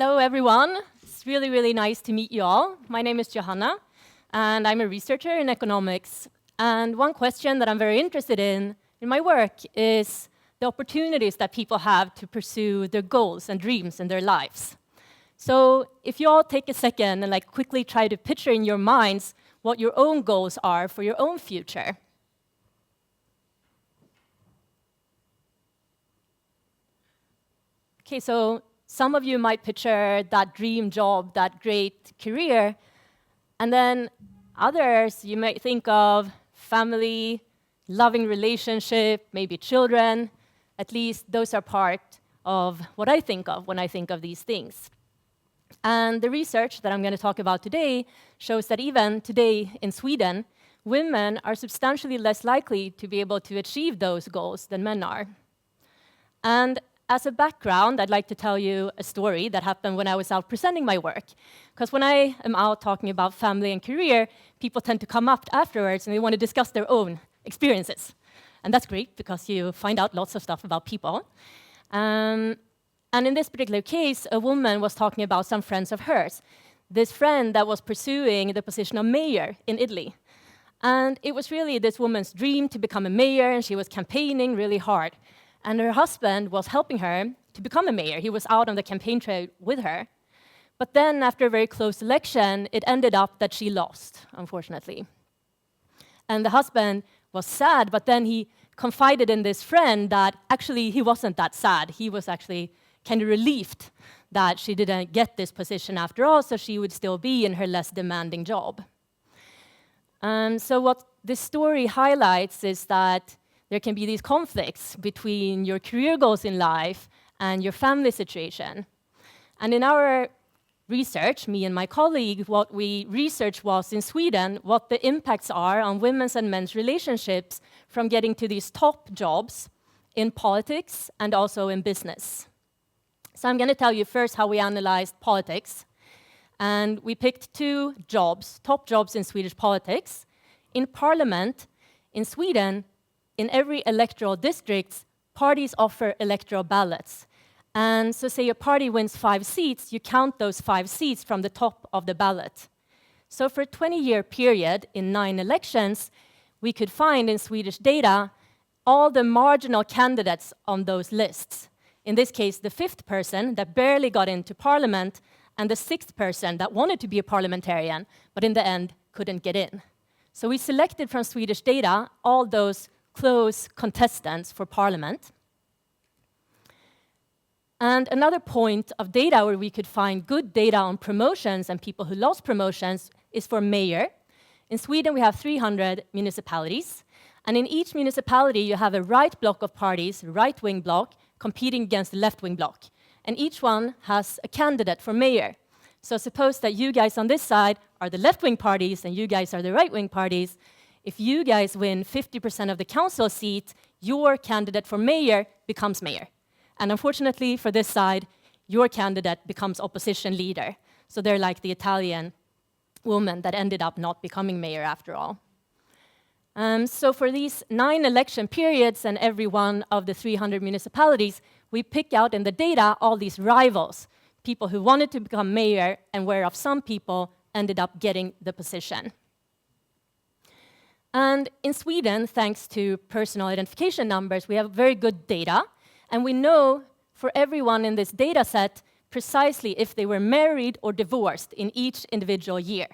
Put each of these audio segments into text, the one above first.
Hello, everyone. It's really, really nice to meet you all. My name is Johanna, and I'm a researcher in economics. And one question that I'm very interested in my work is the opportunities that people have to pursue their goals and dreams in their lives. So if you all take a second and quickly try to picture in your minds what your own goals are for your own future. Okay, so some of you might picture that dream job, that great career, and then others you might think of family, loving relationship, maybe children. At least those are part of what I think of when I think of these things. And the research that I'm going to talk about today shows that even today in Sweden, women are substantially less likely to be able to achieve those goals than men are. And as a background, I'd like to tell you a story that happened when I was out presenting my work. Because when I am out talking about family and career, people tend to come up afterwards and they want to discuss their own experiences. And that's great because you find out lots of stuff about people. And in this particular case, a woman was talking about some friends of hers. This friend that was pursuing the position of mayor in Italy. And it was really this woman's dream to become a mayor, and she was campaigning really hard. And her husband was helping her to become a mayor. He was out on the campaign trail with her. But then, after a very close election, it ended up that she lost, unfortunately. And the husband was sad, but then he confided in this friend that actually he wasn't that sad. He was actually kind of relieved that she didn't get this position after all, so she would still be in her less demanding job. So what this story highlights is that there can be these conflicts between your career goals in life and your family situation. And in our research, me and my colleague, what we researched was in Sweden, what the impacts are on women's and men's relationships from getting to these top jobs in politics and also in business. So I'm going to tell you first how we analyzed politics. And we picked two jobs, top jobs in Swedish politics. In parliament, in Sweden, in every electoral district, parties offer electoral ballots. And so say a party wins 5 seats, you count those 5 seats from the top of the ballot. So for a 20-year period in 9 elections, we could find in Swedish data all the marginal candidates on those lists. In this case, the 5th person that barely got into parliament and the 6th person that wanted to be a parliamentarian, but in the end couldn't get in. So we selected from Swedish data all those close contestants for parliament. And another point of data where we could find good data on promotions and people who lost promotions is for mayor. In Sweden, we have 300 municipalities. And in each municipality, you have a right block of parties, right-wing block, competing against the left-wing block. And each one has a candidate for mayor. So suppose that you guys on this side are the left-wing parties and you guys are the right-wing parties. If you guys win 50% of the council seat, your candidate for mayor becomes mayor. And unfortunately, for this side, your candidate becomes opposition leader. So they're like the Italian woman that ended up not becoming mayor after all. So for these 9 election periods and every one of the 300 municipalities, we pick out in the data all these rivals, people who wanted to become mayor and whereof some people ended up getting the position. And in Sweden, thanks to personal identification numbers, we have very good data. And we know for everyone in this data set precisely if they were married or divorced in each individual year.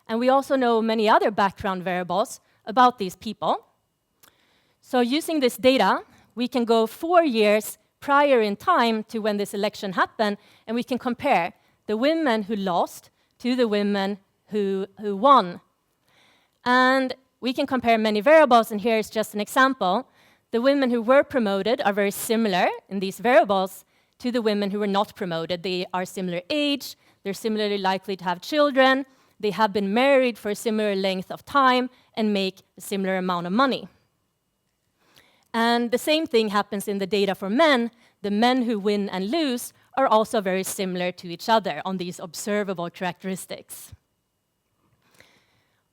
And we also know many other background variables about these people. So using this data, we can go 4 years prior in time to when this election happened, and we can compare the women who lost to the women who won. And we can compare many variables, and here is just an example. The women who were promoted are very similar in these variables to the women who were not promoted. They are similar age, they're similarly likely to have children, they have been married for a similar length of time, and make a similar amount of money. And the same thing happens in the data for men. The men who win and lose are also very similar to each other on these observable characteristics.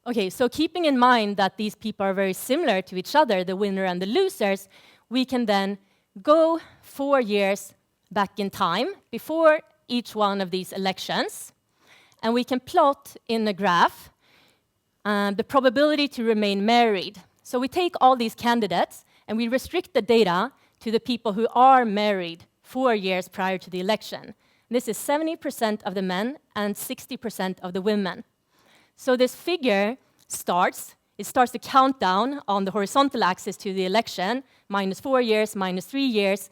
Okay, so keeping in mind that these people are very similar to each other, the winner and the losers, we can then go 4 years back in time, before each one of these elections, and we can plot in the graph the probability to remain married. So we take all these candidates, and we restrict the data to the people who are married 4 years prior to the election. This is 70% of the men and 60% of the women. So this figure starts the countdown on the horizontal axis to the election, -4 years, -3 years,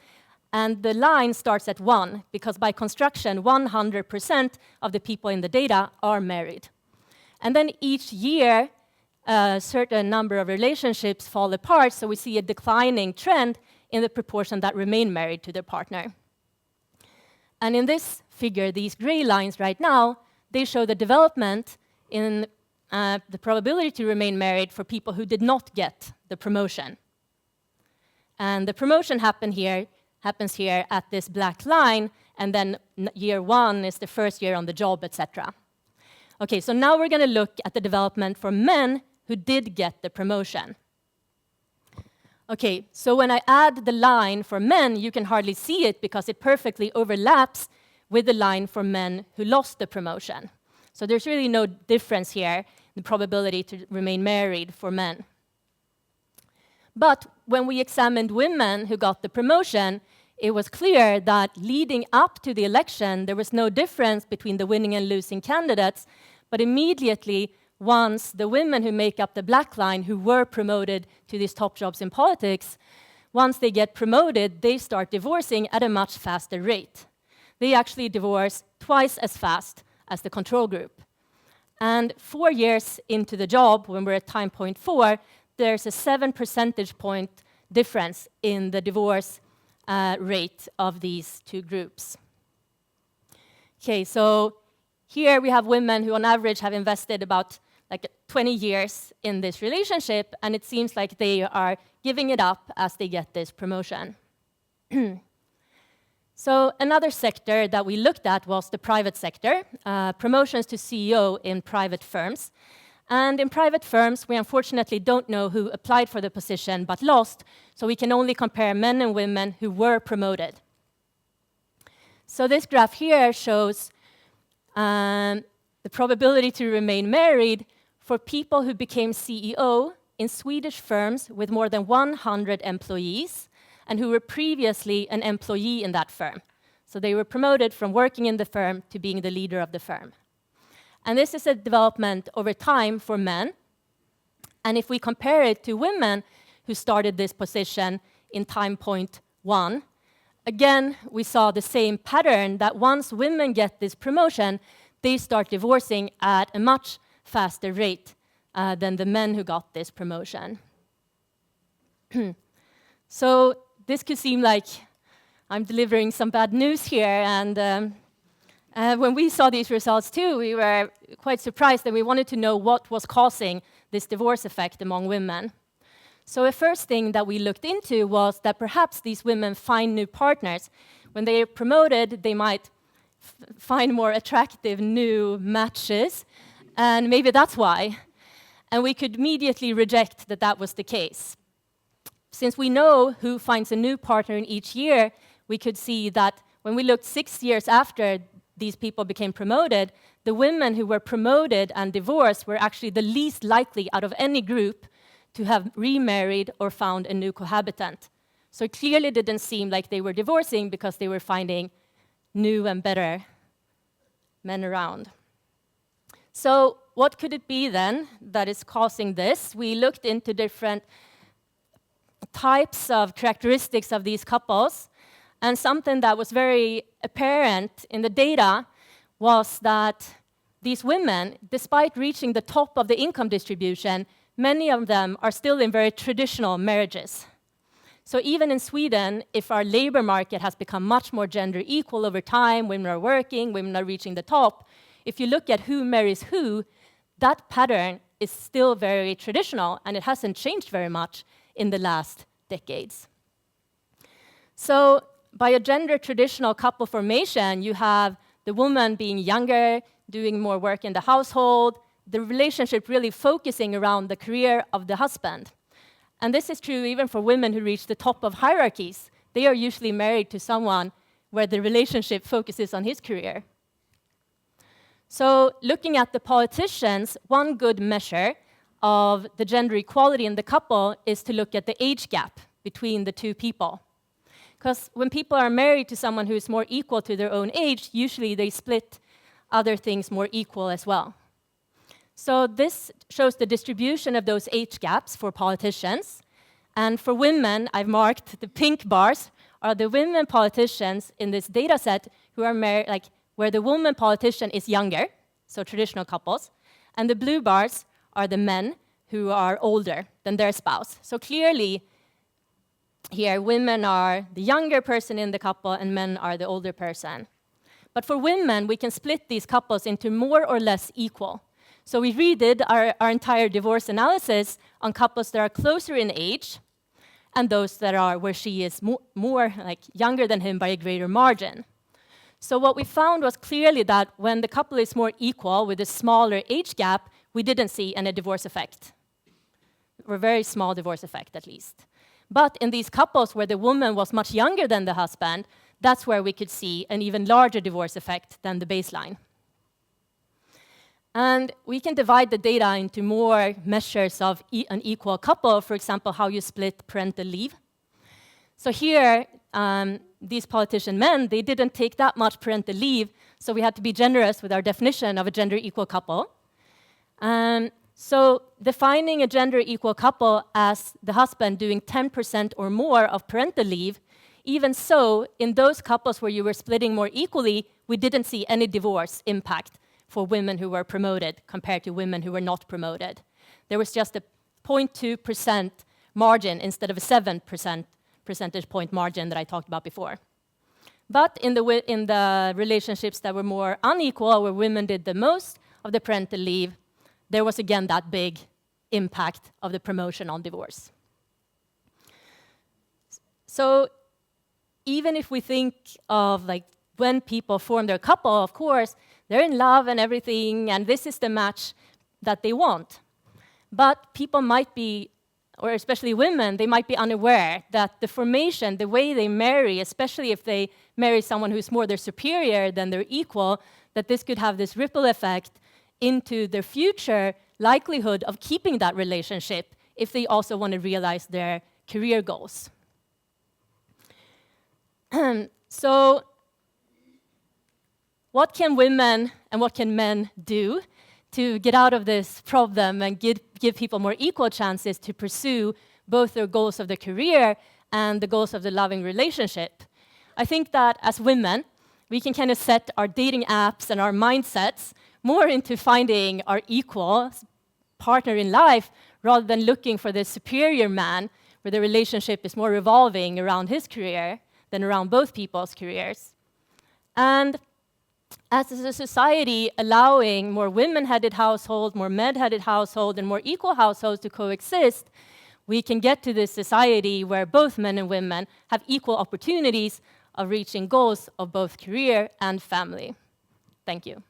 and the line starts at 1, because by construction, 100% of the people in the data are married. And then each year, a certain number of relationships fall apart, so we see a declining trend in the proportion that remain married to their partner. And in this figure, these gray lines right now, they show the development in the probability to remain married for people who did not get the promotion. And the promotion happens here at this black line, and then year 1 is the first year on the job, etc. Okay, so now we're going to look at the development for men who did get the promotion. Okay, so when I add the line for men, you can hardly see it because it perfectly overlaps with the line for men who lost the promotion. So there's really no difference here in the probability to remain married for men. But when we examined women who got the promotion, it was clear that leading up to the election, there was no difference between the winning and losing candidates, but immediately, once the women who make up the black line, who were promoted to these top jobs in politics, once they get promoted, they start divorcing at a much faster rate. They actually divorce twice as fast as the control group. And 4 years into the job, when we're at time point 4, there's a 7 percentage point difference in the divorce rate of these two groups. Okay, so here we have women who on average have invested about 20 years in this relationship, and it seems like they are giving it up as they get this promotion. So another sector that we looked at was the private sector, promotions to CEO in private firms. And in private firms, we unfortunately don't know who applied for the position but lost, so we can only compare men and women who were promoted. So this graph here shows the probability to remain married for people who became CEO in Swedish firms with more than 100 employees and who were previously an employee in that firm. So they were promoted from working in the firm to being the leader of the firm. And this is a development over time for men. And if we compare it to women who started this position in time point 1, again, we saw the same pattern that once women get this promotion, they start divorcing at a much faster rate than the men who got this promotion. So this could seem like I'm delivering some bad news here, and when we saw these results too, we were quite surprised, and we wanted to know what was causing this divorce effect among women. So the first thing that we looked into was that perhaps these women find new partners. When they are promoted, they might find more attractive new matches, and maybe that's why. And we could immediately reject that that was the case. Since we know who finds a new partner in each year, we could see that when we looked 6 years after these people became promoted, the women who were promoted and divorced were actually the least likely out of any group to have remarried or found a new cohabitant. So it clearly didn't seem like they were divorcing because they were finding new and better men around. So what could it be then that is causing this? We looked into different types of characteristics of these couples, and something that was very apparent in the data was that these women, despite reaching the top of the income distribution, many of them are still in very traditional marriages. So even in Sweden, if our labor market has become much more gender equal over time, women are working, women are reaching the top, if you look at who marries who, that pattern is still very traditional, and it hasn't changed very much in the last decades. So by a gender traditional couple formation, you have the woman being younger, doing more work in the household, the relationship really focusing around the career of the husband. And this is true even for women who reach the top of hierarchies. They are usually married to someone where the relationship focuses on his career. So looking at the politicians, one good measure of the gender equality in the couple is to look at the age gap between the two people. Because when people are married to someone who is more equal to their own age, usually they split other things more equal as well. So this shows the distribution of those age gaps for politicians. And for women, I've marked the pink bars are the women politicians in this data set who are married, like where the woman politician is younger, so traditional couples, and the blue bars are the men who are older than their spouse. So clearly, here, women are the younger person in the couple and men are the older person. But for women, we can split these couples into more or less equal. So we redid our entire divorce analysis on couples that are closer in age and those that are where she is more like younger than him by a greater margin. So what we found was clearly that when the couple is more equal with a smaller age gap, we didn't see any divorce effect, or a very small divorce effect at least. But in these couples where the woman was much younger than the husband, that's where we could see an even larger divorce effect than the baseline. And we can divide the data into more measures of an equal couple, for example, how you split parental leave. So here, these politician men, they didn't take that much parental leave, so we had to be generous with our definition of a gender equal couple. So defining a gender equal couple as the husband doing 10% or more of parental leave, even so, in those couples where you were splitting more equally, we didn't see any divorce impact for women who were promoted compared to women who were not promoted. There was just a 0.2% margin instead of a 7% percentage point margin that I talked about before. But in the relationships that were more unequal, where women did the most of the parental leave, there was again that big impact of the promotion on divorce. So even if we think of like when people form their couple, of course, they're in love and everything, and this is the match that they want. But people might be, or especially women, they might be unaware that the formation, the way they marry, especially if they marry someone who's more their superior than their equal, that this could have this ripple effect into their future likelihood of keeping that relationship if they also want to realize their career goals. So what can women and what can men do to get out of this problem and give people more equal chances to pursue both their goals of their career and the goals of the loving relationship? I think that as women, we can kind of set our dating apps and our mindsets more into finding our equal partner in life rather than looking for the superior man where the relationship is more revolving around his career than around both people's careers. And as a society allowing more women-headed households, more men-headed households, and more equal households to coexist, we can get to this society where both men and women have equal opportunities of reaching goals of both career and family. Thank you.